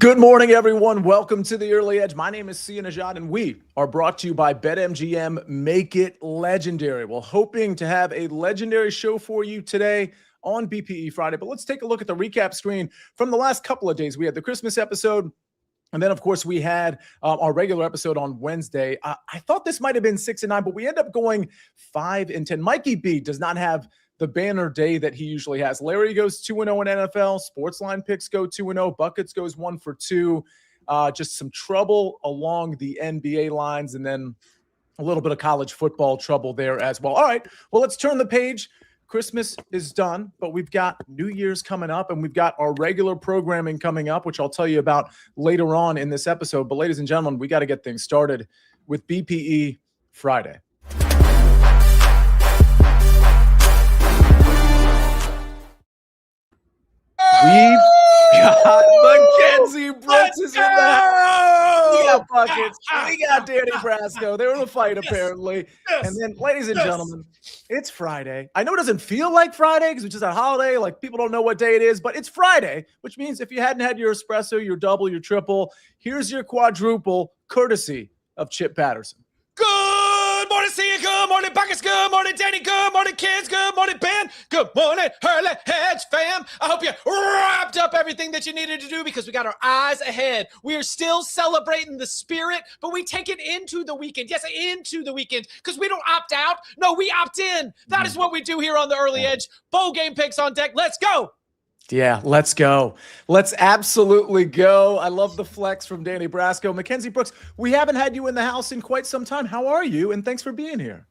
Good morning, everyone. Welcome to the Early Edge. My name is Nejad, and we are brought to you by BetMGM. Make it legendary. Well, hoping to have a legendary show for you today on BPE Friday. But let's take a look at the recap screen from the last couple of days. We had the Christmas episode, and then, of course, we had our regular episode on Wednesday. I thought this might have been 6 and 9, but we end up going 5 and 10. Mikey B does not have the banner day that he usually has. Larry goes 2-0 in NFL. SportsLine Picks go 2-0. Buckets goes 1 for 2. Just some trouble along the NBA lines, and then a little bit of college football trouble there as well. All right, well, let's turn the page. Christmas is done, but we've got New Year's coming up, and we've got our regular programming coming up, which I'll tell you about later on in this episode. But ladies and gentlemen, we got to get things started with BPE Friday. We've got Mackenzie Brooks is in the house. We got Buckets. We got Danny Brasco. They were in a fight, apparently. And then, ladies and gentlemen, it's Friday. I know it doesn't feel like Friday because it's just a holiday. Like, people don't know what day it is, but it's Friday, which means if you hadn't had your espresso, your double, your triple, here's your quadruple, courtesy of Chip Patterson. Good morning, see you. Good morning, Buckets. Good morning, Danny. Good morning, kids. Good morning, Ben. Good morning, Hurley Hedge fam. I hope you wrapped up everything that you needed to do because we got our eyes ahead. We are still celebrating the spirit, but we take it into the weekend. Yes, into the weekend because we don't opt out. No, we opt in. That is what we do here on the Early Edge. Bowl game picks on deck. Let's go. Yeah, let's go. Let's absolutely go. I love the flex from Danny Brasco. Mackenzie Brooks, we haven't had you in the house in quite some time. How are you? And thanks for being here.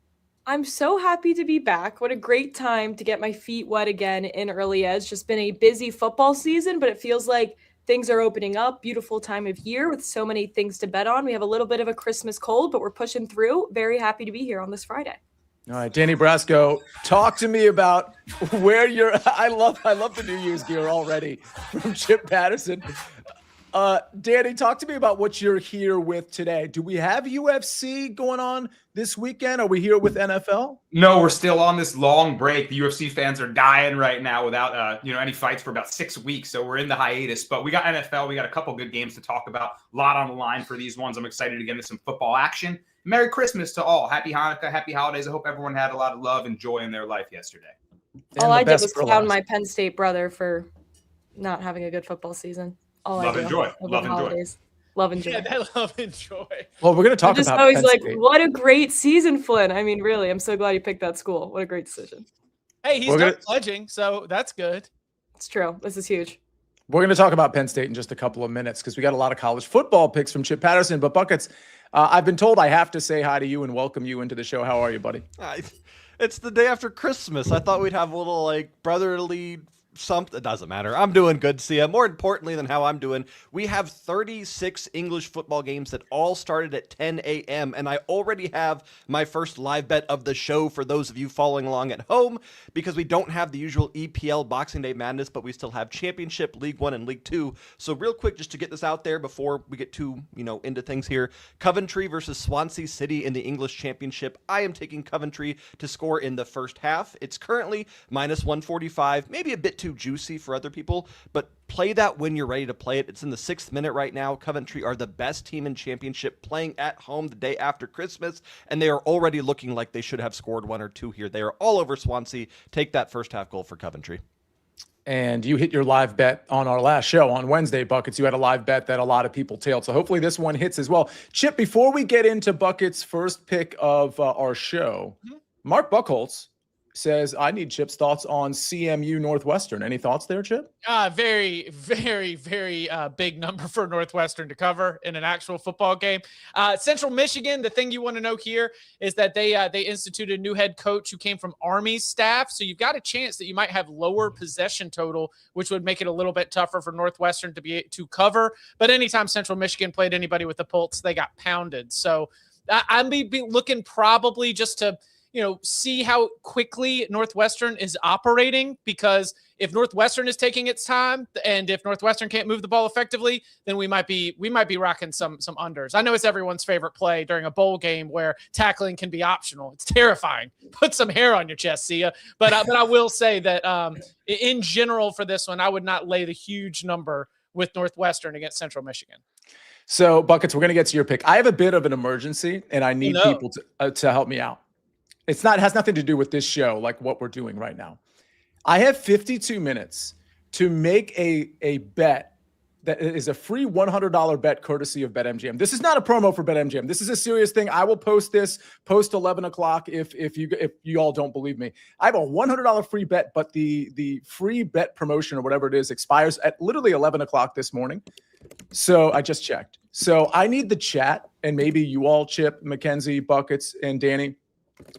I'm so happy to be back. What a great time to get my feet wet again in Early Edge. Just been a busy football season, but it feels like things are opening up. Beautiful time of year with so many things to bet on. We have a little bit of a Christmas cold, but we're pushing through. Very happy to be here on this Friday. All right, Danny Brasco, talk to me about where you're. I love the New Year's gear already from Chip Patterson. Danny, talk to me about what you're here with today. Do we have UFC going on this weekend? Are we here with NFL? No, we're still on this long break. The UFC fans are dying right now without any fights for about 6 weeks. So we're in the hiatus, but we got NFL. We got a couple good games to talk about. A lot on the line for these ones. I'm excited to get into some football action. Merry Christmas to all. Happy Hanukkah, happy holidays. I hope everyone had a lot of love and joy in their life yesterday. All I did was clown my Penn State brother for not having a good football season. Love and joy. Love and joy. Yeah, love and joy. Well, we're going to talk about Penn State. Like, what a great season, Flynn. I mean, really, I'm so glad you picked that school. What a great decision. Hey, he's done pledging, so that's good. It's true. This is huge. We're going to talk about Penn State in just a couple of minutes because we got a lot of college football picks from Chip Patterson. But Buckets, I've been told I have to say hi to you and welcome you into the show. How are you, buddy? It's the day after Christmas. I thought we'd have a little brotherly something. It doesn't matter. I'm doing good, Sia. More importantly than how I'm doing, we have 36 English football games that all started at 10 a.m. And I already have my first live bet of the show for those of you following along at home because we don't have the usual EPL Boxing Day madness, but we still have Championship, League One, and League Two. So real quick, just to get this out there before we get too, into things here, Coventry versus Swansea City in the English Championship. I am taking Coventry to score in the first half. It's currently minus 145, maybe a bit too juicy for other people, but play that when you're ready to play it. It's in the 6th minute right now. Coventry are the best team in Championship playing at home the day after Christmas, and they are already looking like they should have scored 1 or 2 here. They are all over Swansea. Take that first half goal for Coventry. And you hit your live bet on our last show on Wednesday, Buckets. You had a live bet that a lot of people tailed. So hopefully this one hits as well. Chip, before we get into Buckets' first pick of our show, Mark Buckholz says, I need Chip's thoughts on CMU Northwestern. Any thoughts there, Chip? Very, very, very big number for Northwestern to cover in an actual football game. Central Michigan, the thing you want to know here is that they instituted a new head coach who came from Army staff. So you've got a chance that you might have lower possession total, which would make it a little bit tougher for Northwestern to cover. But anytime Central Michigan played anybody with a pulse, they got pounded. So I'm be looking probably just to see how quickly Northwestern is operating, because if Northwestern is taking its time and if Northwestern can't move the ball effectively, then we might be rocking some unders. I know it's everyone's favorite play during a bowl game where tackling can be optional. It's terrifying. Put some hair on your chest, Sia. But I will say that in general for this one, I would not lay the huge number with Northwestern against Central Michigan. So, Buckets, we're going to get to your pick. I have a bit of an emergency, and I need people to help me out. It has nothing to do with this show, like what we're doing right now. I have 52 minutes to make a bet that is a free $100 bet courtesy of BetMGM. This is not a promo for BetMGM. This is a serious thing. I will post this post 11 o'clock if you all don't believe me. I have a $100 free bet, but the free bet promotion or whatever it is expires at literally 11 o'clock this morning. So I just checked. So I need the chat, and maybe you all, Chip, Mackenzie, Buckets, and Danny,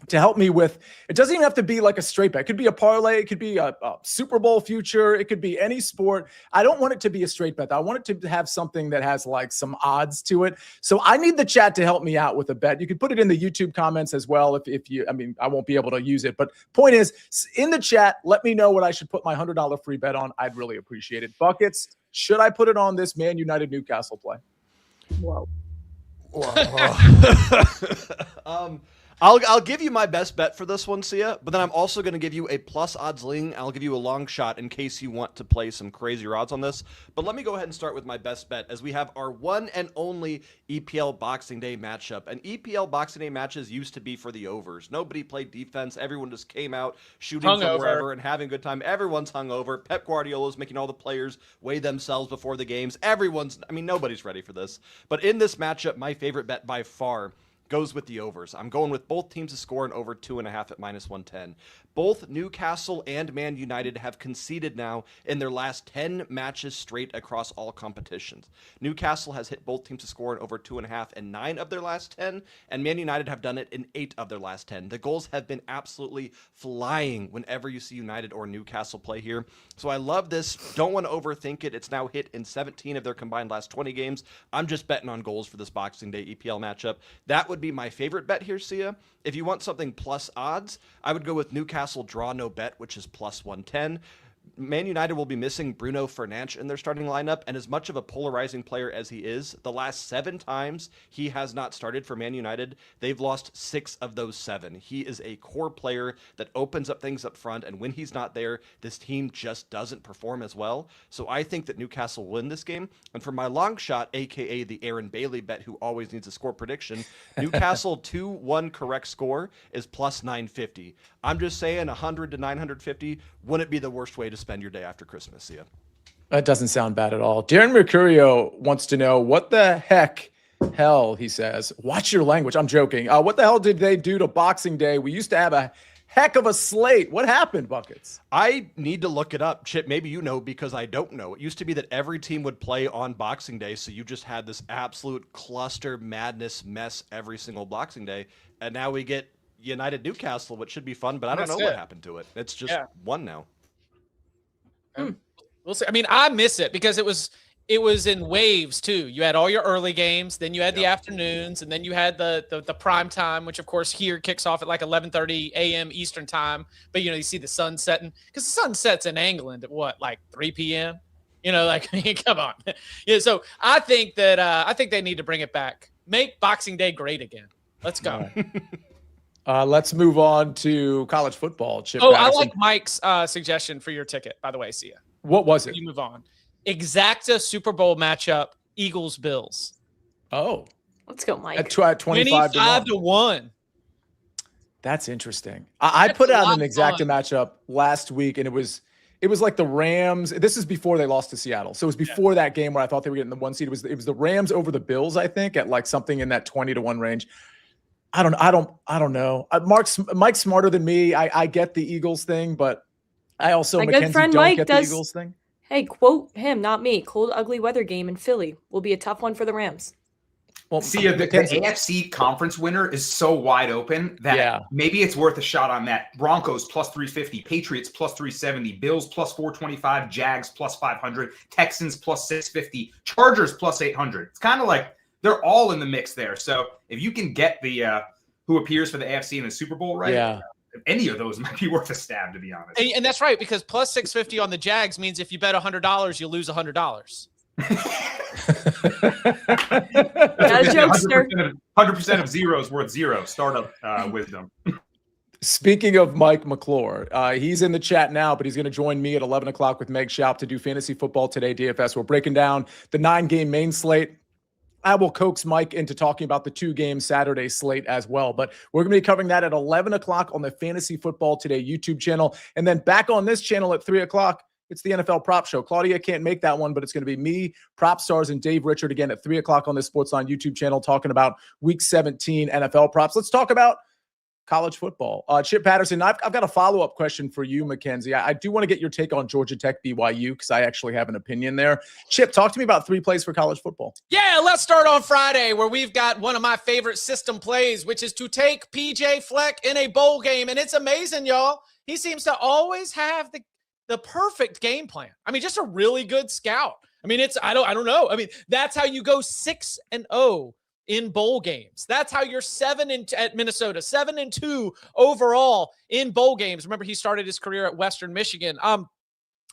to help me with, it doesn't even have to be like a straight bet. It could be a parlay. It could be a Super Bowl future. It could be any sport. I don't want it to be a straight bet. I want it to have something that has like some odds to it. So I need the chat to help me out with a bet. You can put it in the YouTube comments as well. If you, I mean, I won't be able to use it, but point is, in the chat, let me know what I should put my $100 free bet on. I'd really appreciate it. Buckets, should I put it on this Man United Newcastle play? Whoa. I'll give you my best bet for this one, Sia, but then I'm also going to give you a plus odds lean. I'll give you a long shot in case you want to play some crazier odds on this. But let me go ahead and start with my best bet, as we have our one and only EPL Boxing Day matchup. And EPL Boxing Day matches used to be for the overs. Nobody played defense. Everyone just came out shooting from wherever and having a good time. Everyone's hungover. Pep Guardiola's making all the players weigh themselves before the games. Nobody's ready for this. But in this matchup, my favorite bet by far goes with the overs. I'm going with both teams to score an over 2.5 at -110. Both Newcastle and Man United have conceded now in their last 10 matches straight across all competitions. Newcastle has hit both teams to score an over 2.5 in 9 of their last 10, and Man United have done it in 8 of their last 10. The goals have been absolutely flying whenever you see United or Newcastle play here. So I love this. Don't want to overthink it. It's now hit in 17 of their combined last 20 games. I'm just betting on goals for this Boxing Day EPL matchup. That would be my favorite bet here, Sia. If you want something plus odds, I would go with Newcastle draw no bet, which is plus 110. Man United will be missing Bruno Fernandes in their starting lineup, and as much of a polarizing player as he is, the last 7 times he has not started for Man United, they've lost 6 of those 7. He is a core player that opens up things up front, and when he's not there, this team just doesn't perform as well. So I think that Newcastle will win this game. And for my long shot, aka the Aaron Bailey bet who always needs a score prediction, Newcastle 2-1 correct score is plus 950. I'm just saying 100 to 950 wouldn't be the worst way to spend your day after Christmas, Sia. That doesn't sound bad at all. Darren Mercurio wants to know what the hell, he says. Watch your language. I'm joking. What the hell did they do to Boxing Day? We used to have a heck of a slate. What happened, Buckets? I need to look it up. Chip, maybe you know because I don't know. It used to be that every team would play on Boxing Day, so you just had this absolute cluster madness mess every single Boxing Day. And now we get United Newcastle, which should be fun, but I don't know what happened to it. It's just one now. We'll see. I mean, I miss it because it was in waves too. You had all your early games, then you had the afternoons, and then you had the prime time, which of course here kicks off at like 11:30 a.m. Eastern time. But you see the sun setting, because the sun sets in England at what, like 3 p.m. Come on. So I think they need to bring it back. Make Boxing Day great again. Let's go. Let's move on to college football. Chip Patterson. Patterson. I like Mike's suggestion for your ticket, by the way, Sia. What was it? You move on. Exacta Super Bowl matchup, Eagles-Bills. Oh. Let's go, Mike. At 25 to 1. That's interesting. I put out an exacta matchup last week, and it was like the Rams. This is before they lost to Seattle. So it was before that game where I thought they were getting the 1 seed. It was the Rams over the Bills, I think, at like something in that 20 to 1 range. I don't know. Mike's smarter than me. I get the Eagles thing, but I also, Mackenzie, don't Mike get the Eagles thing. Hey, quote him, not me. Cold, ugly weather game in Philly will be a tough one for the Rams. Well, see, the AFC conference winner is so wide open that maybe it's worth a shot on that. Broncos plus 350, Patriots plus 370, Bills plus 425, Jags plus 500, Texans plus 650, Chargers plus 800. It's kind of like they're all in the mix there. So if you can get the who appears for the AFC in the Super Bowl, right? Any of those might be worth a stab, to be honest. And that's right, because plus 650 on the Jags means if you bet $100, you'll lose $100. That a jokester. 100% of zero is worth zero. Startup wisdom. Speaking of Mike McClure, he's in the chat now, but he's going to join me at 11 o'clock with Meg Schaub to do Fantasy Football Today DFS. We're breaking down the 9-game main slate. I will coax Mike into talking about the 2-game Saturday slate as well. But we're going to be covering that at 11 o'clock on the Fantasy Football Today YouTube channel. And then back on this channel at 3 o'clock, it's the NFL Prop Show. Claudia can't make that one, but it's going to be me, Prop Stars, and Dave Richard again at 3 o'clock on the SportsLine YouTube channel talking about Week 17 NFL props. Let's talk about college football. Chip Patterson, I've got a follow-up question for you, Mackenzie. I do want to get your take on Georgia Tech BYU because I actually have an opinion there. Chip, talk to me about 3 plays for college football. Yeah, let's start on Friday where we've got one of my favorite system plays, which is to take PJ Fleck in a bowl game. And it's amazing, y'all. He seems to always have the perfect game plan. I mean, just a really good scout. I mean, I don't know. I mean, that's how you go 6-0 in bowl games. That's how you're 7-2 at Minnesota, 7-2 overall in bowl games. Remember, he started his career at Western Michigan.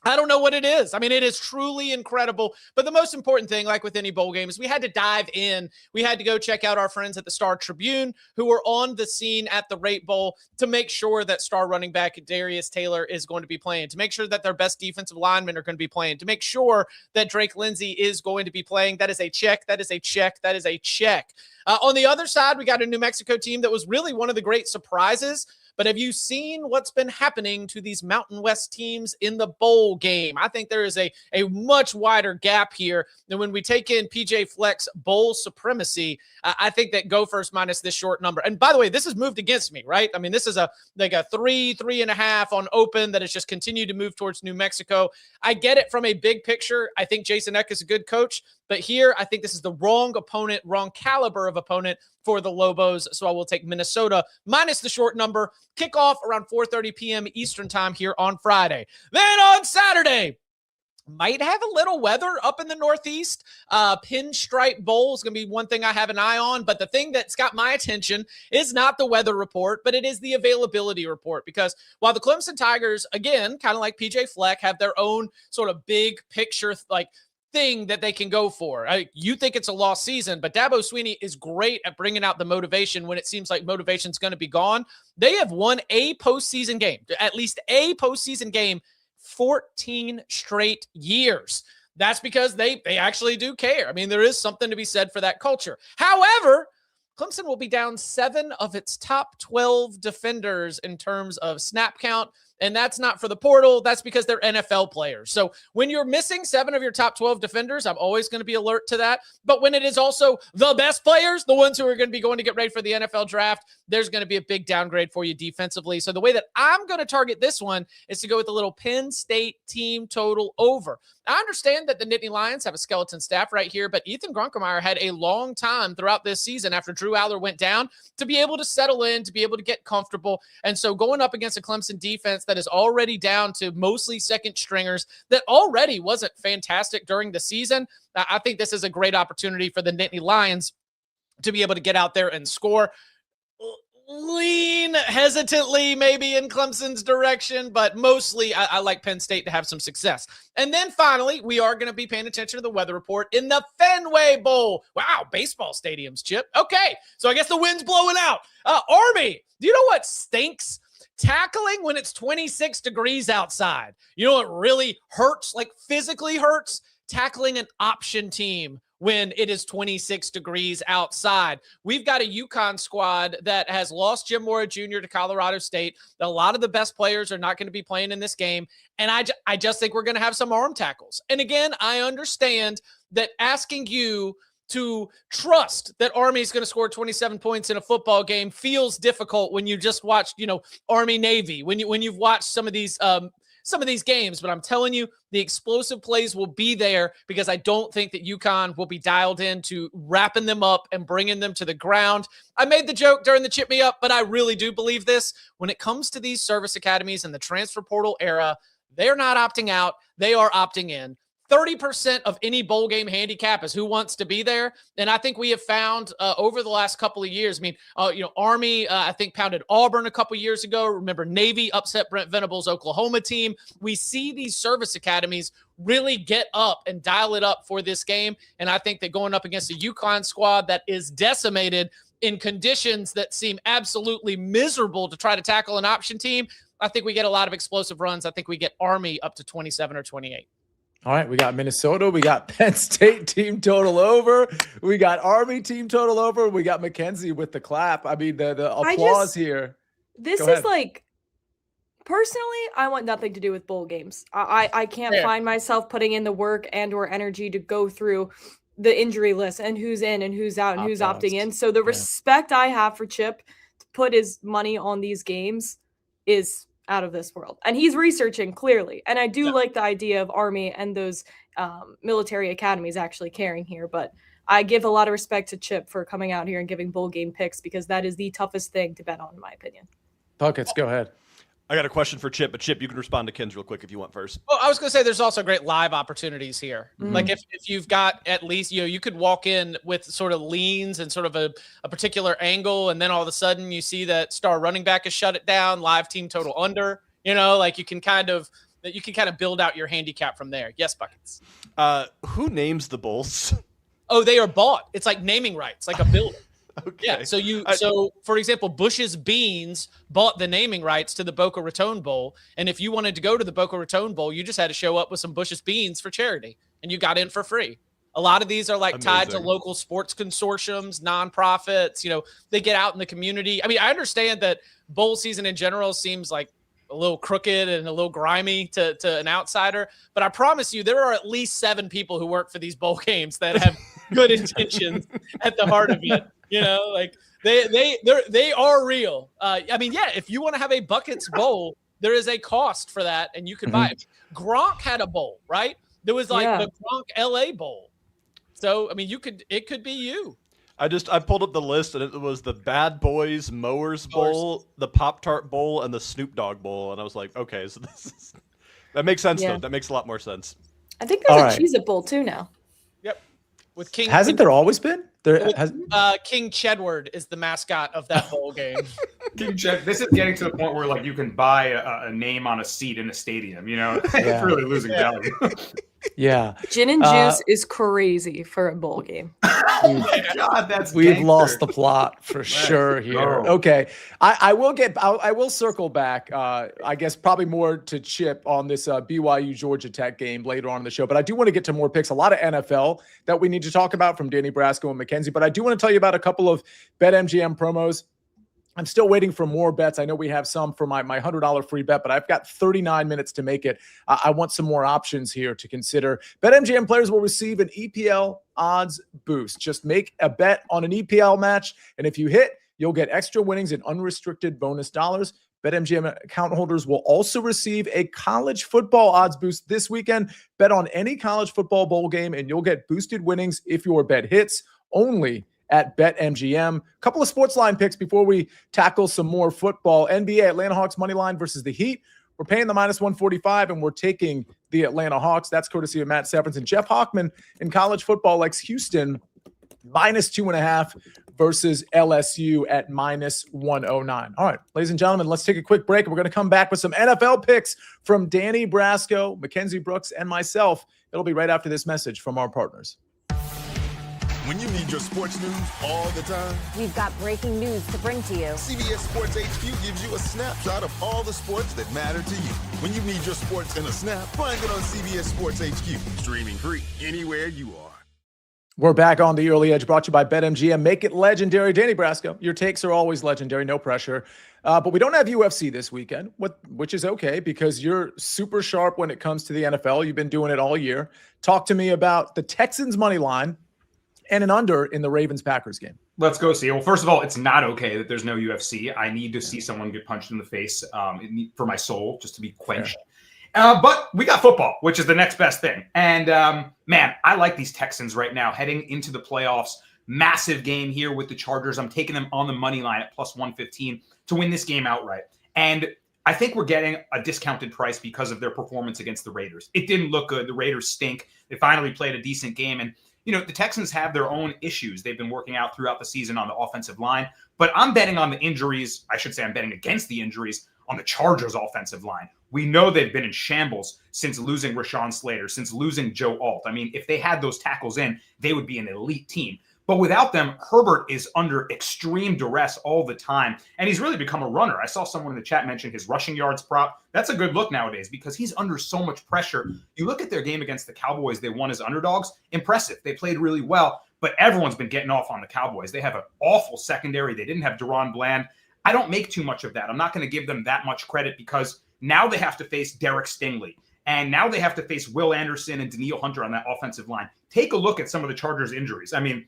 I don't know what it is. I mean, it is truly incredible. But the most important thing, like with any bowl game, is we had to dive in. We had to go check out our friends at the Star Tribune who were on the scene at the Rate Bowl to make sure that star running back Darius Taylor is going to be playing, to make sure that their best defensive linemen are going to be playing, to make sure that Drake Lindsey is going to be playing. That is a check. That is a check. That is a check. On the other side, we got a New Mexico team that was really one of the great surprises. But have you seen what's been happening to these Mountain West teams in the bowl game? I think there is a much wider gap here than when we take in PJ Fleck's bowl supremacy. I think that Gophers minus this short number. And by the way, this has moved against me, right? I mean, this is like a 3.5 on open that has just continued to move towards New Mexico. I get it from a big picture. I think Jason Eck is a good coach. But here, I think this is the wrong opponent, wrong caliber of opponent for the Lobos. So I will take Minnesota minus the short number. Kickoff around 4:30 p.m. Eastern time here on Friday. Then on Saturday, might have a little weather up in the Northeast. Pinstripe Bowl is going to be one thing I have an eye on. But the thing that's got my attention is not the weather report, but it is the availability report. Because while the Clemson Tigers, again, kind of like PJ Fleck, have their own sort of big picture, like, thing that they can go for. You think it's a lost season, but Dabo Swinney is great at bringing out the motivation when it seems like motivation's going to be gone. They have won a postseason game, at least a postseason game, 14 straight years. That's because they actually do care. I mean, there is something to be said for that culture. However, Clemson will be down 7 of its top 12 defenders in terms of snap count. And that's not for the portal. That's because they're NFL players. So when you're missing 7 of your top 12 defenders, I'm always going to be alert to that. But when it is also the best players, the ones who are going to be going to get ready for the NFL draft, there's going to be a big downgrade for you defensively. So the way that I'm going to target this one is to go with a little Penn State team total over. I understand that the Nittany Lions have a skeleton staff right here, but Ethan Grunkemeyer had a long time throughout this season after Drew Aller went down to be able to settle in, to be able to get comfortable. And so going up against a Clemson defense that is already down to mostly second stringers, that already wasn't fantastic during the season, I think this is a great opportunity for the Nittany Lions to be able to get out there and score. Lean hesitantly maybe in Clemson's direction, but mostly I like Penn State to have some success. And then finally, we are going to be paying attention to the weather report in the Fenway Bowl. Wow, baseball stadiums, Chip. Okay, so I guess the wind's blowing out. Army, do you know what stinks? Tackling when it's 26 degrees outside. You know what really hurts, like physically hurts? Tackling an option team when it is 26 degrees outside. We've got a UConn squad that has lost Jim Mora Jr. to Colorado State. A lot of the best players are not going to be playing in this game. And I just think we're going to have some arm tackles. And again, I understand that asking you to trust that Army is going to score 27 points in a football game feels difficult when you just watched, Army Navy, when you've watched some of these games, but I'm telling you, the explosive plays will be there because I don't think that UConn will be dialed into wrapping them up and bringing them to the ground. I made the joke during the Chip Me Up, but I really do believe this. When it comes to these service academies and the transfer portal era, they're not opting out. They are opting in. 30% of any bowl game handicap is who wants to be there. And I think we have found over the last couple of years, Army, I think pounded Auburn a couple of years ago. Remember, Navy upset Brent Venables' Oklahoma team. We see these service academies really get up and dial it up for this game. And I think that going up against a UConn squad that is decimated in conditions that seem absolutely miserable to try to tackle an option team, I think we get a lot of explosive runs. I think we get Army up to 27 or 28. All right, we got Minnesota. We got Penn State team total over. We got Army team total over. We got Mackenzie with the clap. I mean, the applause here. This is like, personally, I want nothing to do with bowl games. I can't find myself putting in the work and or energy to go through the injury list and who's in and who's out and who's opting in. So the respect I have for Chip to put his money on these games is out of this world. And he's researching clearly. And I do like the idea of Army and those military academies actually caring here. But I give a lot of respect to Chip for coming out here and giving bowl game picks, because that is the toughest thing to bet on, in my opinion. Buckets, go ahead. I got a question for Chip, but Chip, you can respond to Kenz real quick if you want first. Well, I was going to say there's also great live opportunities here. Like if you've got at least, you could walk in with sort of leans and sort of a particular angle, and then all of a sudden you see that star running back has shut it down, live team total under, like you can kind of build out your handicap from there. Yes, Buckets. Who names the bowls? Oh, they are bought. It's like naming rights, like a building. Okay. Yeah. So for example, Bush's Beans bought the naming rights to the Boca Raton Bowl. And if you wanted to go to the Boca Raton Bowl, you just had to show up with some Bush's Beans for charity, and you got in for free. A lot of these are like tied to local sports consortiums, nonprofits, they get out in the community. I mean, I understand that bowl season in general seems like a little crooked and a little grimy to an outsider, but I promise you there are at least 7 people who work for these bowl games that have good intentions at the heart of it. Like they are real. I mean, yeah, if you want to have a Buckets bowl, there is a cost for that, and you can buy it. Gronk had a bowl, right? There was like the Gronk LA bowl. So, I mean, it could be you. I pulled up the list, and it was the Bad Boys Mowers Bowl, the Pop-Tart Bowl, and the Snoop Dogg Bowl. And I was like, okay, so that makes sense though. That makes a lot more sense. I think there's a Cheez-It Bowl too now. Yep. With King. Hasn't there always been? King Chedward is the mascot of that bowl game. King Ched. This is getting to the point where like you can buy a name on a seat in a stadium. It's really losing value. Yeah. Gin and juice is crazy for a bowl game. Oh my God, we've lost the plot for sure here. Okay. I will circle back. I guess probably more to Chip on this BYU Georgia Tech game later on in the show, but I do want to get to more picks. A lot of NFL that we need to talk about from Danny Brasco and Mackenzie, but I do want to tell you about a couple of BetMGM promos. I'm still waiting for more bets. I know we have some for my $100 free bet, but I've got 39 minutes to make it. I want some more options here to consider. BetMGM players will receive an EPL odds boost. Just make a bet on an EPL match, and if you hit, you'll get extra winnings and unrestricted bonus dollars. BetMGM account holders will also receive a college football odds boost this weekend. Bet on any college football bowl game, and you'll get boosted winnings if your bet hits, only at BetMGM. A couple of SportsLine picks before we tackle some more football. NBA, Atlanta Hawks money line versus the Heat. We're paying the -145, and we're taking the Atlanta Hawks. That's courtesy of Matt Severance. And Jeff Hockman in college football likes Houston -2.5 versus LSU at -109. All right, ladies and gentlemen, let's take a quick break. We're going to come back with some NFL picks from Danny Brasco, Mackenzie Brooks, and myself. It'll be right after this message from our partners. When you need your sports news all the time, we've got breaking news to bring to you. CBS Sports HQ gives you a snapshot of all the sports that matter to you. When you need your sports in a snap, find it on CBS Sports HQ, streaming free anywhere you are. We're back on the Early Edge, brought to you by BetMGM. Make it legendary. Danny Brasco, your takes are always legendary, no pressure. But we don't have UFC this weekend, which is okay because you're super sharp when it comes to the NFL. You've been doing it all year. Talk to me about the Texans money line and an under in the Ravens-Packers game. Let's go see. Well, first of all, it's not okay that there's no UFC. I need to see someone get punched in the face for my soul, just to be quenched. But we got football, which is the next best thing. And, man, I like these Texans right now heading into the playoffs. Massive game here with the Chargers. I'm taking them on the money line at +115 to win this game outright. And I think we're getting a discounted price because of their performance against the Raiders. It didn't look good. The Raiders stink. They finally played a decent game. And the Texans have their own issues they've been working out throughout the season on the offensive line. But I'm betting on the injuries. I should say I'm betting against the injuries on the Chargers offensive line. We know they've been in shambles since losing Rashawn Slater, since losing Joe Alt. I mean, if they had those tackles in, they would be an elite team. But without them, Herbert is under extreme duress all the time, and he's really become a runner. I saw someone in the chat mention his rushing yards prop. That's a good look nowadays because he's under so much pressure. You look at their game against the Cowboys, they won as underdogs. Impressive. They played really well, but everyone's been getting off on the Cowboys. They have an awful secondary. They didn't have Deron Bland. I don't make too much of that. I'm not going to give them that much credit because now they have to face Derek Stingley. And now they have to face Will Anderson and Daniil Hunter on that offensive line. Take a look at some of the Chargers' injuries. I mean,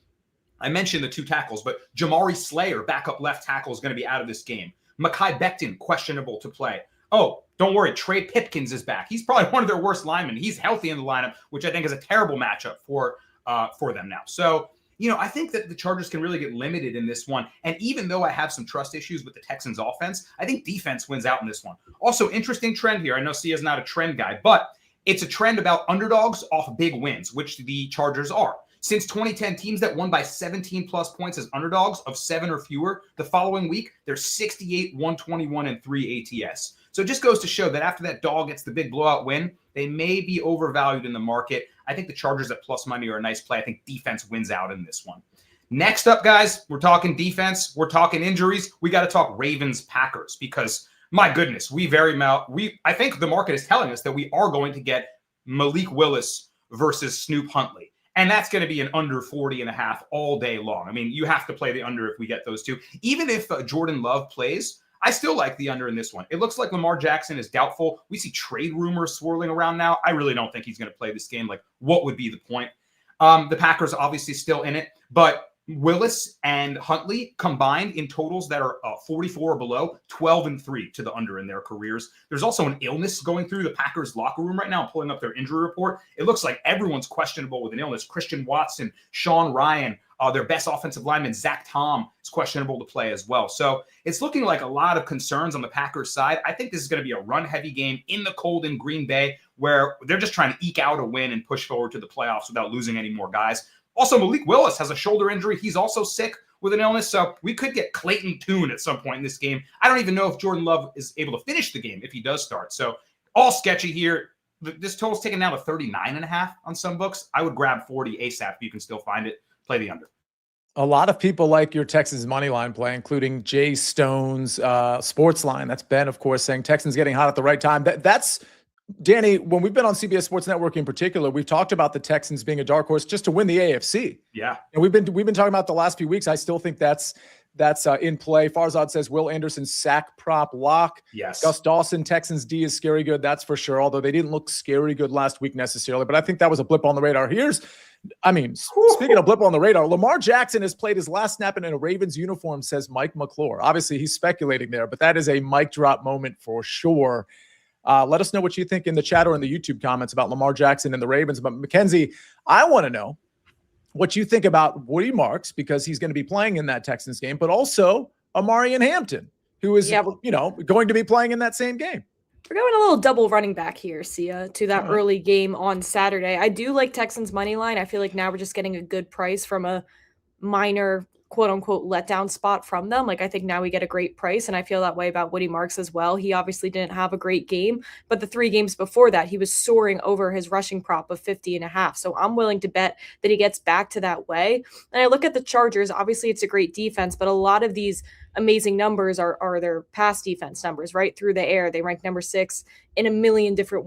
I mentioned the 2 tackles, but Jamari Slayer, backup left tackle, is going to be out of this game. Mekhi Becton, questionable to play. Oh, don't worry, Trey Pipkins is back. He's probably one of their worst linemen. He's healthy in the lineup, which I think is a terrible matchup for them now. So, I think that the Chargers can really get limited in this one. And even though I have some trust issues with the Texans offense, I think defense wins out in this one. Also, interesting trend here. I know Sia's not a trend guy, but it's a trend about underdogs off big wins, which the Chargers are. Since 2010, teams that won by 17 plus points as underdogs of 7 or fewer, the following week, they're 68, 121, and 3 ATS. So it just goes to show that after that dog gets the big blowout win, they may be overvalued in the market. I think the Chargers at plus money are a nice play. I think defense wins out in this one. Next up, guys, we're talking defense. We're talking injuries. We got to talk Ravens-Packers because, my goodness, I think the market is telling us that we are going to get Malik Willis versus Snoop Huntley. And that's going to be an under 40.5 all day long. I mean, you have to play the under if we get those two. Even if Jordan Love plays, I still like the under in this one. It looks like Lamar Jackson is doubtful. We see trade rumors swirling around now. I really don't think he's going to play this game. Like, what would be the point? The Packers obviously still in it, but Willis and Huntley combined in totals that are 44 or below, 12-3 to the under in their careers. There's also an illness going through the Packers locker room right now. I'm pulling up their injury report. It looks like everyone's questionable with an illness. Christian Watson, Sean Ryan, their best offensive lineman, Zach Tom, is questionable to play as well. So it's looking like a lot of concerns on the Packers side. I think this is going to be a run-heavy game in the cold in Green Bay where they're just trying to eke out a win and push forward to the playoffs without losing any more guys. Also, Malik Willis has a shoulder injury. He's also sick with an illness, so we could get Clayton Tune at some point in this game. I don't even know if Jordan Love is able to finish the game if he does start. So all sketchy here. This total's taken down to 39.5 on some books. I would grab 40 ASAP if you can still find it. Play the under. A lot of people like your Texans money line play, including Jay Stone's SportsLine. That's Ben, of course, saying Texans getting hot at the right time. That's Danny, when we've been on CBS Sports Network in particular, we've talked about the Texans being a dark horse just to win the AFC. Yeah. And we've been talking about the last few weeks. I still think that's in play. Farzad says Will Anderson sack prop lock. Yes. Gus Dawson, Texans D is scary good. That's for sure. Although they didn't look scary good last week necessarily, but I think that was a blip on the radar. Speaking of blip on the radar, Lamar Jackson has played his last snap in a Ravens uniform, says Mike McClure. Obviously he's speculating there, but that is a mic drop moment for sure. Let us know what you think in the chat or in the YouTube comments about Lamar Jackson and the Ravens. But Mackenzie, I want to know what you think about Woody Marks because he's going to be playing in that Texans game, but also Amarian Hampton, who is, going to be playing in that same game. We're going a little double running back here, Sia, to that early game on Saturday. I do like Texans money line. I feel like now we're just getting a good price from a minor quote unquote letdown spot from them. Like I think now we get a great price, and I feel that way about Woody Marks as well. He obviously didn't have a great game, but the 3 games before that, he was soaring over his rushing prop of 50.5. So I'm willing to bet that he gets back to that way. And I look at the Chargers, obviously it's a great defense, but a lot of these amazing numbers are their pass defense numbers, right? Through the air. They rank number 6 in a million different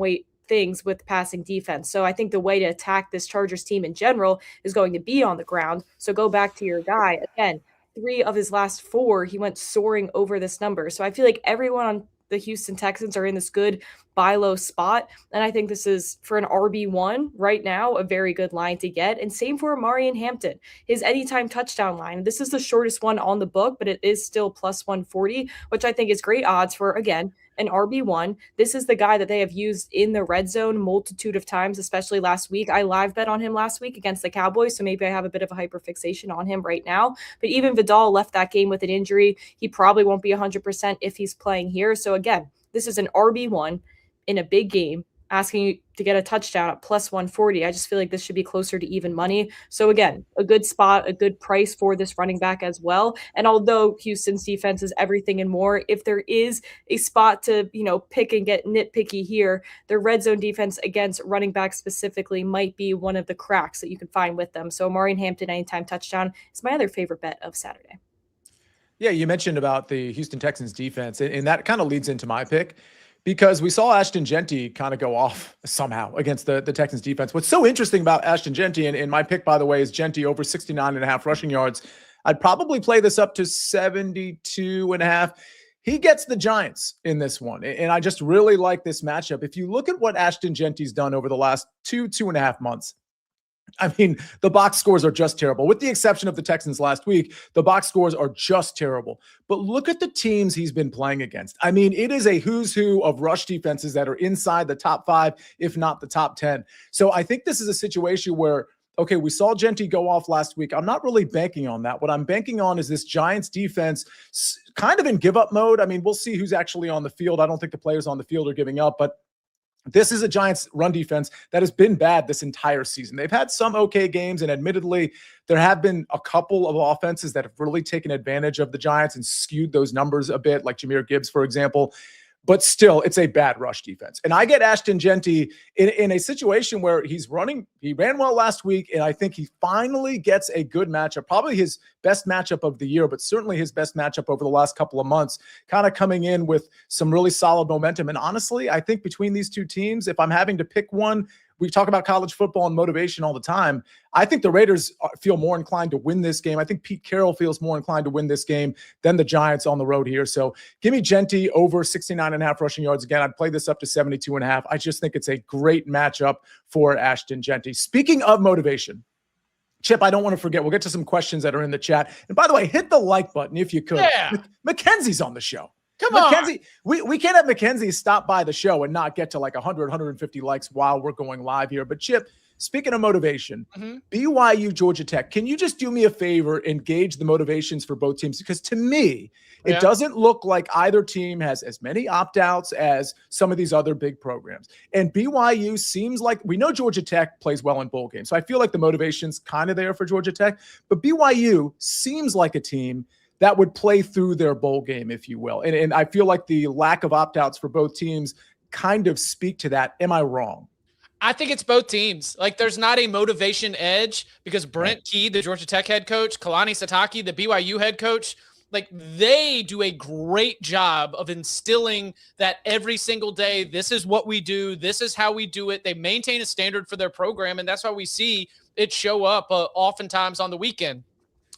things with passing defense. So I think the way to attack this Chargers team in general is going to be on the ground. So go back to your guy. Again, 3 of his last 4, he went soaring over this number. So I feel like everyone on the Houston Texans are in this good buy low spot. And I think this is, for an RB1 right now, a very good line to get. And same for Amarian Hampton, his anytime touchdown line. This is the shortest one on the book, but it is still plus 140, which I think is great odds for, again, an RB1. This is the guy that they have used in the red zone multitude of times, especially last week. I live bet on him last week against the Cowboys, so maybe I have a bit of a hyperfixation on him right now. But even Vidal left that game with an injury. He probably won't be 100% if he's playing here. So again, this is an RB1 in a big game asking you to get a touchdown at plus 140. I just feel like this should be closer to even money. So again, a good spot, a good price for this running back as well. And although Houston's defense is everything and more, if there is a spot to, pick and get nitpicky here, their red zone defense against running backs specifically might be one of the cracks that you can find with them. So Maureen Hampton anytime touchdown is my other favorite bet of Saturday. Yeah, you mentioned about the Houston Texans defense, and that kind of leads into my pick, because we saw Ashton Genty kind of go off somehow against the Texans defense. What's so interesting about Ashton Genty, and my pick, by the way, is Genty over 69.5 rushing yards. I'd probably play this up to 72.5. He gets the Giants in this one, and I just really like this matchup. If you look at what Ashton Genty's done over the last 2.5 months, I mean, the box scores are just terrible. With the exception of the Texans last week, the box scores are just terrible. But look at the teams he's been playing against. I mean, it is a who's who of rush defenses that are inside the top 5, if not the top 10. So I think this is a situation where, okay, we saw Genty go off last week. I'm not really banking on that. What I'm banking on is this Giants defense kind of in give-up mode. I mean, we'll see who's actually on the field. I don't think the players on the field are giving up, but this is a Giants run defense that has been bad this entire season. They've had some okay games, and admittedly, there have been a couple of offenses that have really taken advantage of the Giants and skewed those numbers a bit, like Jahmyr Gibbs, for example. But still, it's a bad rush defense. And I get Ashton Genty in a situation where he's running. He ran well last week, and I think he finally gets a good matchup, probably his best matchup of the year, but certainly his best matchup over the last couple of months, kind of coming in with some really solid momentum. And honestly, I think between these two teams, if I'm having to pick one, we talk about college football and motivation all the time. I think the Raiders feel more inclined to win this game. I think Pete Carroll feels more inclined to win this game than the Giants on the road here. So give me Genty over 69.5 rushing yards. Again, I'd play this up to 72.5. I just think it's a great matchup for Ashton Genty. Speaking of motivation, Chip, I don't want to forget, we'll get to some questions that are in the chat. And by the way, hit the like button if you could. Yeah. Mackenzie's on the show. Come Mackenzie, we can't have Mackenzie stop by the show and not get to like 100, 150 likes while we're going live here. But Chip, speaking of motivation, BYU, Georgia Tech, can you just do me a favor and gauge the motivations for both teams? Because to me, it doesn't look like either team has as many opt-outs as some of these other big programs. And BYU seems like, we know Georgia Tech plays well in bowl games, so I feel like the motivation's kind of there for Georgia Tech. But BYU seems like a team that would play through their bowl game, if you will. And I feel like the lack of opt-outs for both teams kind of speak to that. Am I wrong? I think it's both teams. Like, there's not a motivation edge because Brent Key, the Georgia Tech head coach, Kalani Sitake, the BYU head coach, like, they do a great job of instilling that every single day, this is what we do, this is how we do it. They maintain a standard for their program, and that's why we see it show up oftentimes on the weekend.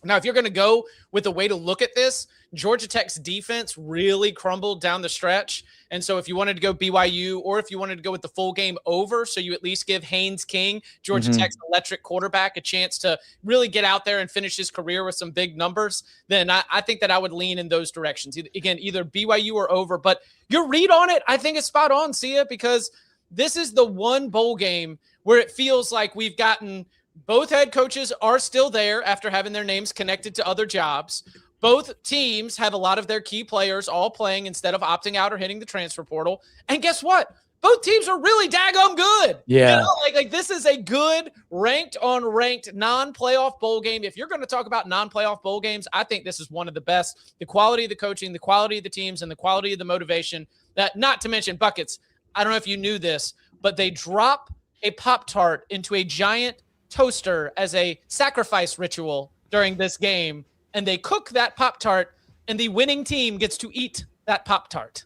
Now, if you're going to go with a way to look at this, Georgia Tech's defense really crumbled down the stretch. And so if you wanted to go BYU, or if you wanted to go with the full game over, so you at least give Haynes King, Georgia Tech's electric quarterback, a chance to really get out there and finish his career with some big numbers, then I think that I would lean in those directions. Again, either BYU or over. But your read on it, I think it's spot on, Sia, because this is the one bowl game where it feels like we've gotten – both head coaches are still there after having their names connected to other jobs. Both teams have a lot of their key players all playing instead of opting out or hitting the transfer portal. And guess what? Both teams are really daggum good. Yeah. You know, like this is a good ranked on ranked non-playoff bowl game. If you're going to talk about non-playoff bowl games, I think this is one of the best. The quality of the coaching, the quality of the teams, and the quality of the motivation. That, not to mention buckets. I don't know if you knew this, but they drop a Pop-Tart into a giant toaster as a sacrifice ritual during this game, and they cook that Pop-Tart, and the winning team gets to eat that Pop-Tart.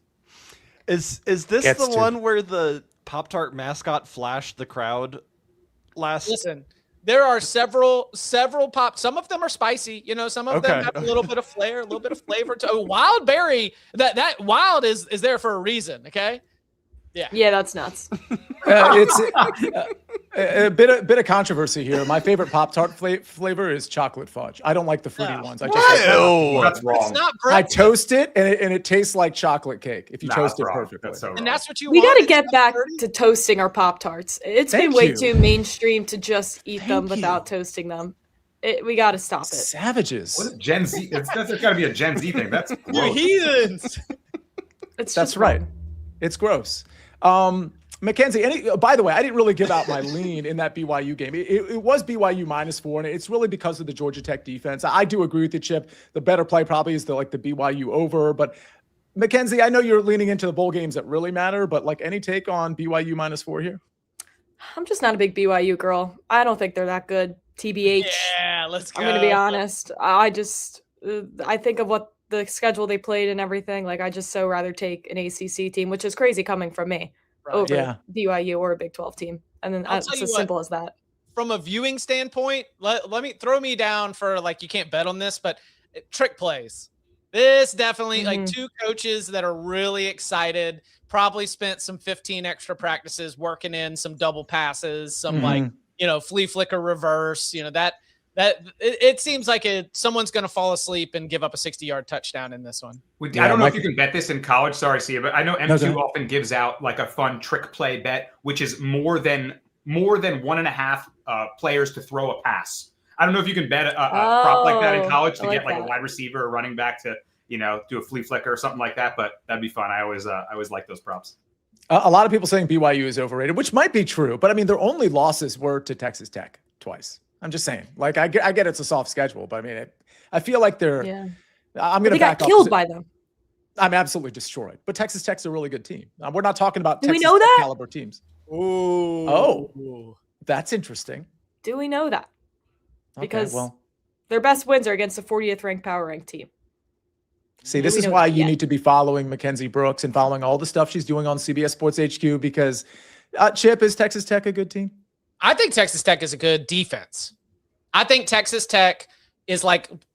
Is this the one where the Pop-Tart mascot flashed the crowd last? Listen, there are several pop. Some of them are spicy, you know. Some of them have a little bit of flair, a little bit of flavor. To wild berry, that wild is there for a reason. Okay. Yeah, that's nuts. It's a bit of controversy here. My favorite Pop-Tart flavor is chocolate fudge. I don't like the fruity ones. I just that's wrong. It's not I toast it and it tastes like chocolate cake if you toast it perfectly. That's so wrong. And that's what you We want. got to get back to toasting our Pop-Tarts. It's been way too mainstream to just eat them without toasting them. We got to stop it. Savages. What is Gen Z? That's got to be a Gen Z thing. That's gross. You heathens. That's right. It's gross. Mackenzie, by the way, I didn't really give out my lean in that BYU game. It was BYU -4, and it's really because of the Georgia Tech defense. I do agree with you, Chip. The better play probably is the BYU over. But Mackenzie, I know you're leaning into the bowl games that really matter, but any take on BYU -4 here? I'm just not a big BYU girl. I don't think they're that good. TBH. Yeah, let's go. I'm going to be honest. I think of what the schedule they played and everything. I just so rather take an ACC team, which is crazy coming from me, over BYU or a Big 12 team. And then it's as simple as that. From a viewing standpoint, let me throw me down for you can't bet on this, but trick plays. This definitely two coaches that are really excited, probably spent some 15 extra practices working in some double passes, some flea flicker reverse, that it seems like someone's going to fall asleep and give up a 60-yard touchdown in this one. I don't know if you can bet this in college. Sorry, Sia, but I know M2 often gives out a fun trick play bet, which is more than 1.5 players to throw a pass. I don't know if you can bet a prop like that in college to get a wide receiver or running back to, do a flea flicker or something like that. But that'd be fun. I always like those props. A lot of people saying BYU is overrated, which might be true. But I mean, their only losses were to Texas Tech twice. I'm just saying. I get it's a soft schedule, but I mean, I feel like they're. Yeah. I'm going to back off. They got killed by them. I'm absolutely destroyed. But Texas Tech's a really good team. We're not talking about Do Texas we know Tech that? caliber teams. Oh, that's interesting. Do we know that? Because okay, their best wins are against the 40th ranked power ranked team. See, this is why you need to be following Mackenzie Brooks and following all the stuff she's doing on CBS Sports HQ because, Chip, is Texas Tech a good team? I think Texas Tech is a good defense. I think Texas Tech is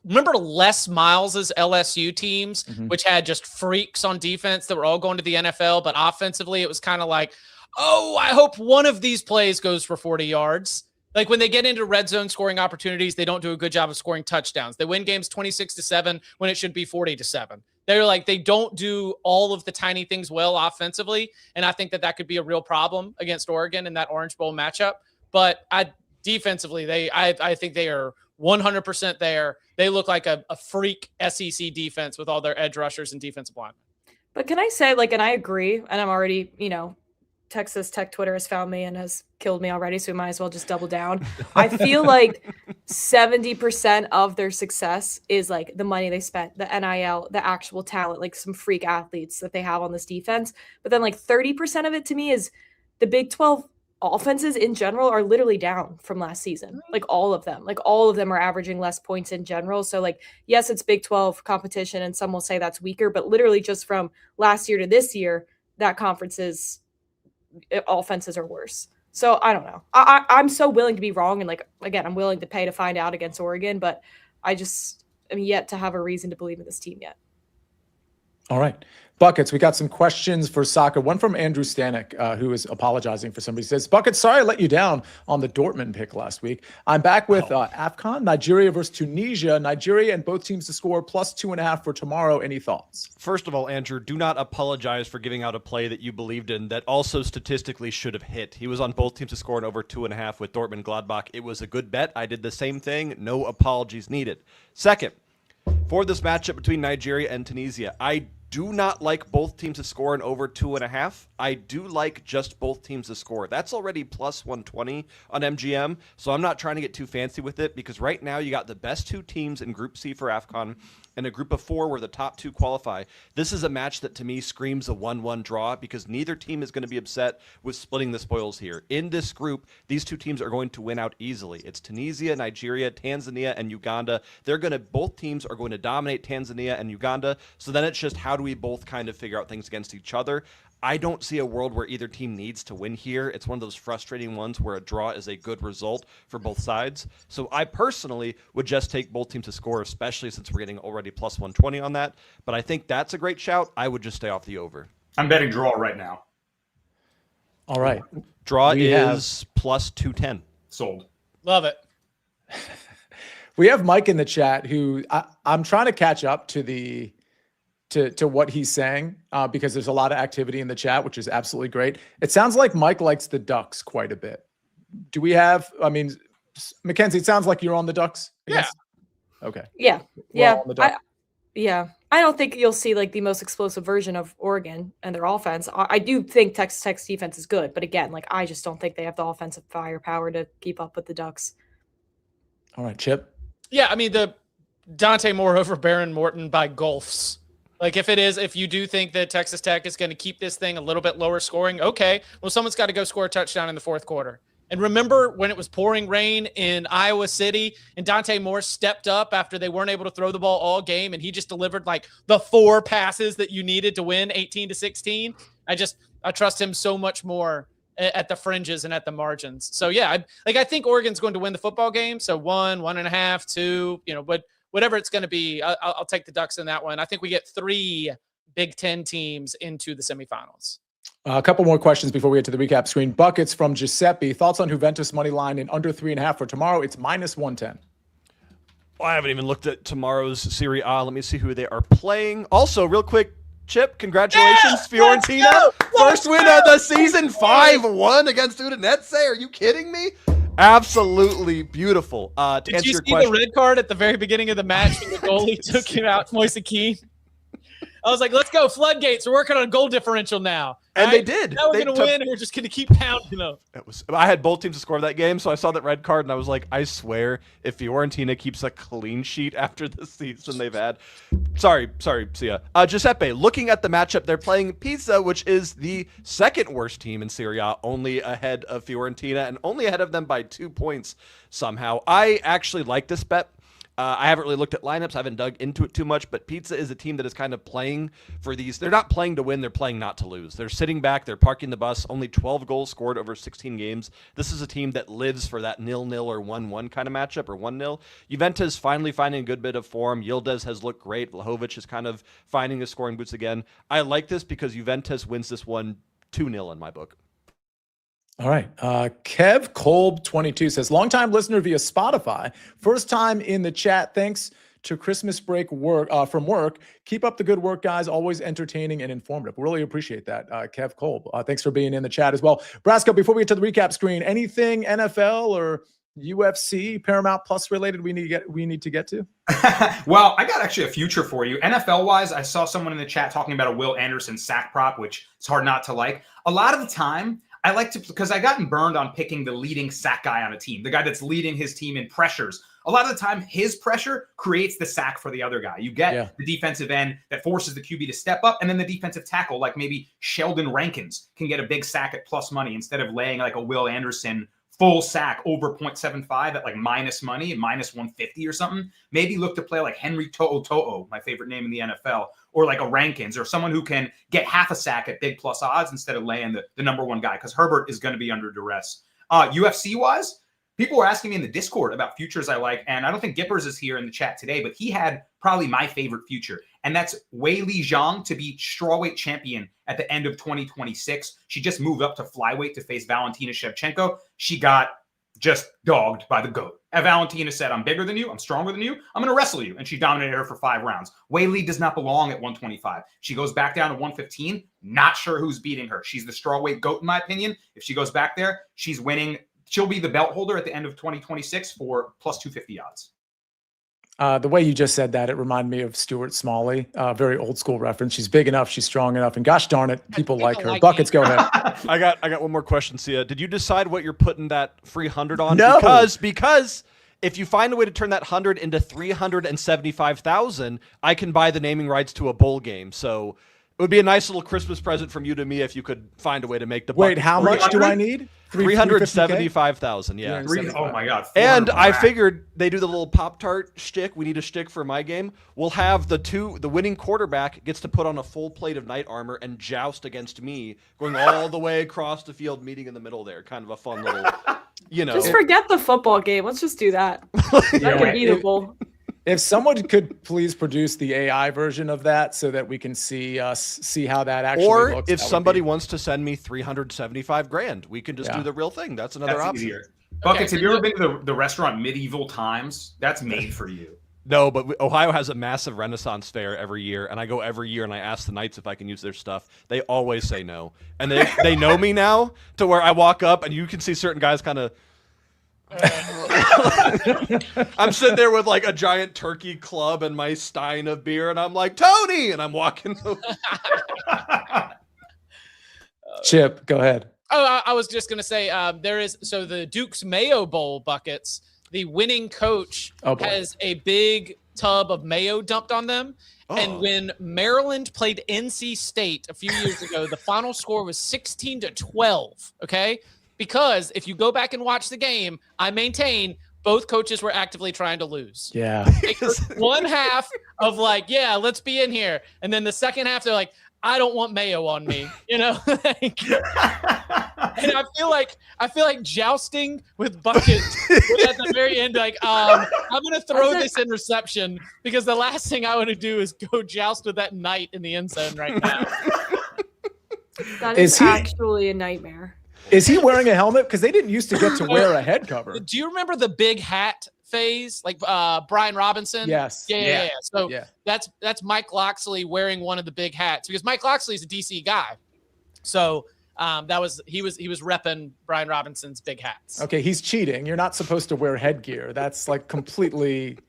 remember Les Miles' LSU teams, which had just freaks on defense that were all going to the NFL, but offensively it was kind of I hope one of these plays goes for 40 yards. When they get into red zone scoring opportunities, they don't do a good job of scoring touchdowns. They win games 26-7 when it should be 40-7. They're they don't do all of the tiny things well offensively. And I think that could be a real problem against Oregon in that Orange Bowl matchup. But defensively, I think they are 100% there. They look like a freak SEC defense with all their edge rushers and defensive linemen. But can I say, and I agree, and I'm already, Texas Tech Twitter has found me and has killed me already, so we might as well just double down. I feel 70% of their success is the money they spent, the NIL, the actual talent, some freak athletes that they have on this defense. But then 30% of it to me is the Big 12 offenses in general are literally down from last season. All of them. All of them are averaging less points in general. So yes, it's Big 12 competition and some will say that's weaker, but literally just from last year to this year, that conference's offenses are worse. So I don't know. I'm so willing to be wrong. And again, I'm willing to pay to find out against Oregon, but I just am yet to have a reason to believe in this team yet. All right. Buckets, we got some questions for soccer. One from Andrew Stanek, who is apologizing for somebody. He says, Buckets, sorry I let you down on the Dortmund pick last week. I'm back with AFCON, Nigeria versus Tunisia. Nigeria and both teams to score +2.5 for tomorrow. Any thoughts? First of all, Andrew, do not apologize for giving out a play that you believed in that also statistically should have hit. He was on both teams to score an over 2.5 with Dortmund Gladbach. It was a good bet. I did the same thing. No apologies needed. Second, for this matchup between Nigeria and Tunisia, I do not like both teams to score an over 2.5. I do like just both teams to score. That's already +120 on MGM, so I'm not trying to get too fancy with it because right now you got the best two teams in Group C for AFCON and a group of 4 where the top 2 qualify. This is a match that to me screams a 1-1 draw because neither team is going to be upset with splitting the spoils here. In this group, these two teams are going to win out easily. It's Tunisia, Nigeria, Tanzania, and Uganda. Both teams are going to dominate Tanzania and Uganda. So then it's just how do we both kind of figure out things against each other? I don't see a world where either team needs to win here. It's one of those frustrating ones where a draw is a good result for both sides. So I personally would just take both teams to score, especially since we're getting already +120 on that. But I think that's a great shout. I would just stay off the over. I'm betting draw right now. All right. Draw is +210. Sold. Love it. We have Mike in the chat who I'm trying to catch up to to what he's saying because there's a lot of activity in the chat, which is absolutely great. It sounds like Mike likes the Ducks quite a bit. Do we have, Mackenzie, it sounds like you're on the Ducks. Yeah. Okay. Yeah. We're all on the Ducks. Yeah. I don't think you'll see like the most explosive version of Oregon and their offense. I do think Texas Tech's defense is good, but again, like I just don't think they have the offensive firepower to keep up with the Ducks. All right, Chip. Yeah, I mean, the Dante Moore over Baron Morton by gulfs. Like if you do think that Texas Tech is going to keep this thing a little bit lower scoring, okay, well, someone's got to go score a touchdown in the fourth quarter. And remember when it was pouring rain in Iowa City and Dante Moore stepped up after they weren't able to throw the ball all game and he just delivered like the 4 passes that you needed to win 18-16. I trust him so much more at the fringes and at the margins. So yeah, I think Oregon's going to win the football game. So 1.5, 2, but whatever it's going to be, I'll take the Ducks in that one. I think we get 3 Big Ten teams into the semifinals. A couple more questions before we get to the recap screen. Buckets from Giuseppe. Thoughts on Juventus money line in under 3.5 for tomorrow? It's -110. Well, I haven't even looked at tomorrow's Serie A. Let me see who they are playing. Also, real quick, Chip, congratulations, Fiorentina. First win of the season, 5-1 against Udinese. Are you kidding me? Absolutely beautiful. Did you see the red card at the very beginning of the match when the goalie took him out, Moise Keane? I was like, let's go, floodgates. We're working on goal differential now. And they did. Now we're going to win, and we're just going to keep pounding them. I had both teams to score that game, so I saw that red card, and I was like, I swear, if Fiorentina keeps a clean sheet after the season they've had. Sorry, Sia. Giuseppe, looking at the matchup, they're playing Pisa, which is the second worst team in Serie A, only ahead of Fiorentina, and only ahead of them by 2 points somehow. I actually like this bet. I haven't really looked at lineups. I haven't dug into it too much, but Pizza is a team that is kind of playing for these. They're not playing to win. They're playing not to lose. They're sitting back. They're parking the bus. Only 12 goals scored over 16 games. This is a team that lives for that 0-0 or 1-1 kind of matchup, or 1-0. Juventus finally finding a good bit of form. Yildiz has looked great. Vlahovic is kind of finding his scoring boots again. I like this because Juventus wins this one 2-0 in my book. All right. Kev Kolb 22 says, longtime listener via Spotify. First time in the chat. Thanks to Christmas break from work. Keep up the good work, guys. Always entertaining and informative. Really appreciate that, Kev Kolb. Thanks for being in the chat as well. Brasco, before we get to the recap screen, anything NFL or UFC Paramount Plus related we need to get to? Well, I got actually a future for you. NFL wise, I saw someone in the chat talking about a Will Anderson sack prop, which it's hard not to like. A lot of the time, I like to, because I gotten burned on picking the leading sack guy on a team, the guy that's leading his team in pressures. A lot of the time, his pressure creates the sack for the other guy. You get the defensive end that forces the QB to step up, and then the defensive tackle, like maybe Sheldon Rankins, can get a big sack at plus money instead of laying like a Will Anderson full sack over 0.75 at like minus money, minus 150 or something. Maybe look to play like Henry To'o, my favorite name in the NFL, or like a Rankins, or someone who can get half a sack at big plus odds instead of laying the number one guy, because Herbert is going to be under duress. UFC-wise, people were asking me in the Discord about futures I like, and I don't think Gippers is here in the chat today, but he had probably my favorite future, and that's Weili Zhang to be strawweight champion at the end of 2026. She just moved up to flyweight to face Valentina Shevchenko. She got just dogged by the GOAT. And Valentina said, I'm bigger than you. I'm stronger than you. I'm going to wrestle you. And she dominated her for 5 rounds. Weili does not belong at 125. She goes back down to 115. Not sure who's beating her. She's the strawweight GOAT, in my opinion. If she goes back there, she's winning. She'll be the belt holder at the end of 2026 for plus 250 odds. The way you just said that, it reminded me of Stuart Smalley, very old school reference. She's big enough, she's strong enough, and gosh darn it, people like her. Buckets, go ahead. I got one more question, Sia. Did you decide what you're putting that free 100 on? No. Because if you find a way to turn that 100 into 375,000, I can buy the naming rights to a bowl game. So it would be a nice little Christmas present from you to me if you could find a way to make the Wait, how much do I need? 375,000, yeah. Oh my God. And I figured they do the little Pop-Tart shtick. We need a shtick for my game. We'll have the winning quarterback gets to put on a full plate of knight armor and joust against me, going all the way across the field, meeting in the middle there. Kind of a fun little, Just forget the football game. Let's just do that. That could be the bowl. If someone could please produce the AI version of that so that we can see how that actually looks. Or if somebody wants to send me $375,000, we can just do the real thing. That's another option. Easier. Buckets, have you ever been to the restaurant Medieval Times? That's made for you. No, but Ohio has a massive Renaissance fair every year, and I go every year and I ask the Knights if I can use their stuff. They always say no. And they know me now to where I walk up and you can see certain guys kind of, I'm sitting there with like a giant turkey club and my stein of beer, and I'm like, Tony, and I'm walking. Chip, go ahead. Oh, I was just going to say so the Duke's Mayo Bowl buckets, the winning coach has a big tub of mayo dumped on them. Oh. And when Maryland played NC State a few years ago, the final score was 16-12. Okay. Because if you go back and watch the game, I maintain both coaches were actively trying to lose. Yeah. One half of like, yeah, let's be in here. And then the second half, they're like, I don't want mayo on me, you know? And I feel like jousting with buckets was at the very end, like, I'm going to throw this interception because the last thing I want to do is go joust with that knight in the end zone right now. That is actually a nightmare. Is he wearing a helmet? Because they didn't used to get to wear a head cover. Do you remember the big hat phase, like Brian Robinson? Yes. Yeah. So that's Mike Loxley wearing one of the big hats because Mike Loxley is a DC guy. So he was repping Brian Robinson's big hats. Okay, he's cheating. You're not supposed to wear headgear. That's like completely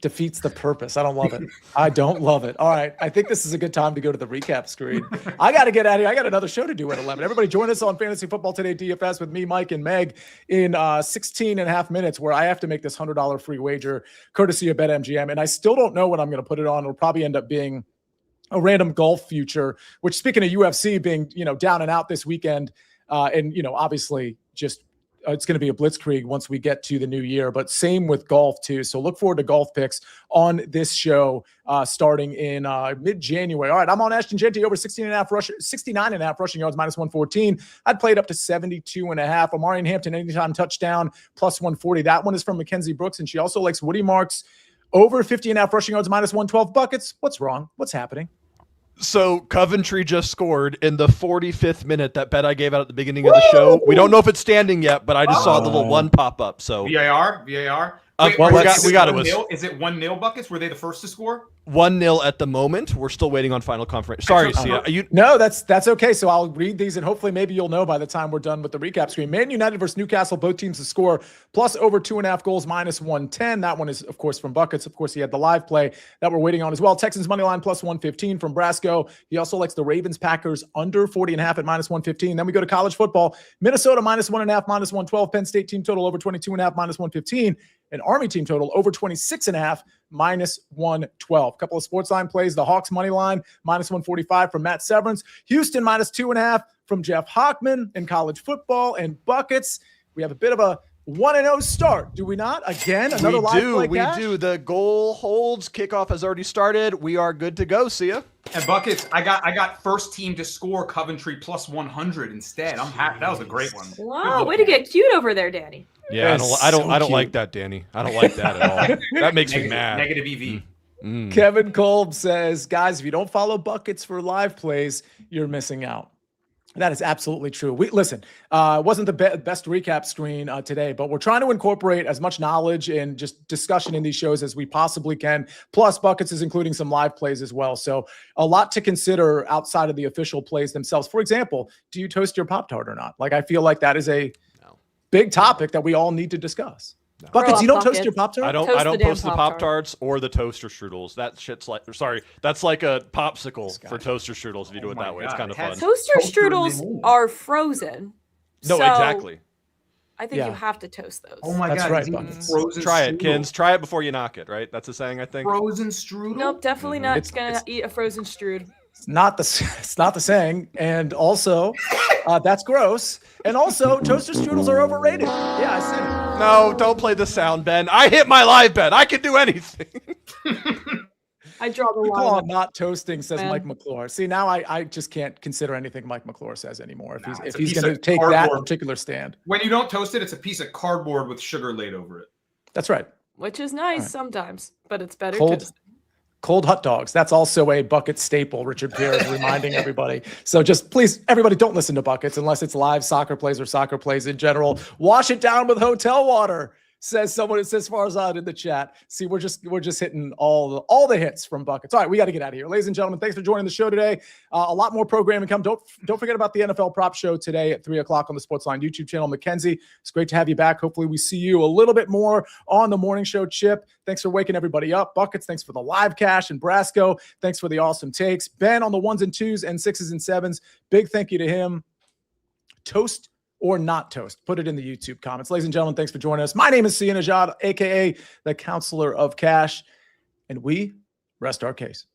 defeats the purpose. I don't love it. I don't love it. All right. I think this is a good time to go to the recap screen. I got to get out of here. I got another show to do at 11. Everybody join us on Fantasy Football Today DFS with me, Mike, and Meg in 16 and a half minutes where I have to make this $100 free wager courtesy of BetMGM. And I still don't know what I'm going to put it on. It'll probably end up being a random golf future, which speaking of UFC being, down and out this weekend and, obviously just it's going to be a blitzkrieg once we get to the new year, but same with golf too. So look forward to golf picks on this show starting in mid-January. All right, I'm on Ashton Genty over 69 and a half rushing yards, minus 114. I'd play it up to 72 and a half. Amari Hampton, anytime touchdown, plus 140. That one is from Mackenzie Brooks, and she also likes Woody Marks over 50 and a half rushing yards, minus 112 buckets. What's wrong? What's happening? So Coventry just scored in the 45th minute. That bet I gave out at the beginning of the show. We don't know if it's standing yet, but I just saw the little one pop up. So VAR. Wait, we got it. Is it 1-0 buckets? Were they the first to score? 1-0 at the moment. We're still waiting on final confirmation. Sorry, Sia. No, that's okay. So I'll read these and hopefully maybe you'll know by the time we're done with the recap screen. Man United versus Newcastle, both teams to score plus over 2.5 goals, minus 110. That one is, of course, from Buckets. Of course, he had the live play that we're waiting on as well. Texans money line plus 115 from Brasco. He also likes the Ravens Packers under 40 and a half at minus 115. Then we go to college football. Minnesota minus 1.5, minus 112. Penn State team total over 22 and a half, minus 115. And Army team total over 26 and a half, minus 112. Couple of SportsLine plays. The Hawks money line, minus 145 from Matt Severance. Houston minus 2.5 from Jeff Hockman in college football and Buckets. We have a bit of a 1-0 start, do we not? Again, another live play. We do. The goal holds. Kickoff has already started. We are good to go. See ya. And Buckets, I got first team to score Coventry plus 100 instead. I'm happy. That was a great one. Wow, way to get cute over there, Danny. Yeah, I don't like that, Danny. I don't like that at all. That makes me mad. Negative EV. Kevin Kolb says, guys, if you don't follow Buckets for live plays, you're missing out. That is absolutely true. It wasn't the best recap screen today, but we're trying to incorporate as much knowledge and just discussion in these shows as we possibly can. Plus, Buckets is including some live plays as well. So a lot to consider outside of the official plays themselves. For example, do you toast your Pop-Tart or not? Like, I feel like that is a big topic that we all need to discuss. No. Buckets, you don't toast your Pop-Tart? I don't post the Pop-Tarts or the toaster strudels. That shit's like, that's like a popsicle for toaster strudels if you do it that way. It's kind of fun. Toaster strudels are frozen. No, exactly. I think you have to toast those. Oh my God. Right, frozen Try strudel. it, Kenz. Try it before you knock it, right? That's a saying, I think. Frozen strudel? Nope, definitely not going to eat a frozen strudel. It's not the saying. And also, that's gross. And also, toaster strudels are overrated. Yeah, I said it. No, don't play the sound, Ben. I hit my live bet. I can do anything. I draw the People line. are not toasting, says Mike McClure. See, now I just can't consider anything Mike McClure says anymore if he's going to take that particular stand. When you don't toast it, it's a piece of cardboard with sugar laid over it. That's right. Which is nice sometimes, but it's better toasted. Cold hot dogs. That's also a Bucket staple, Richard Pierre is reminding everybody. So just please, everybody, don't listen to Buckets unless it's live soccer plays or soccer plays in general. Wash it down with hotel water. Says someone. It says Farzad in the chat. See, we're just hitting all the hits from buckets. All right, we got to get out of here, ladies and gentlemen. Thanks for joining the show today. A lot more programming come. Don't forget about the NFL prop show today at 3:00 on the SportsLine YouTube channel. Mackenzie, it's great to have you back. Hopefully, we see you a little bit more on the morning show. Chip, thanks for waking everybody up. Buckets, thanks for the live cash, and Brasco, thanks for the awesome takes. Ben on the 1s and 2s and 6s and 7s. Big thank you to him. Toast or not toast? Put it in the YouTube comments. Ladies and gentlemen, thanks for joining us. My name is Nejad, a.k.a. the Counselor of Cash, and we rest our case.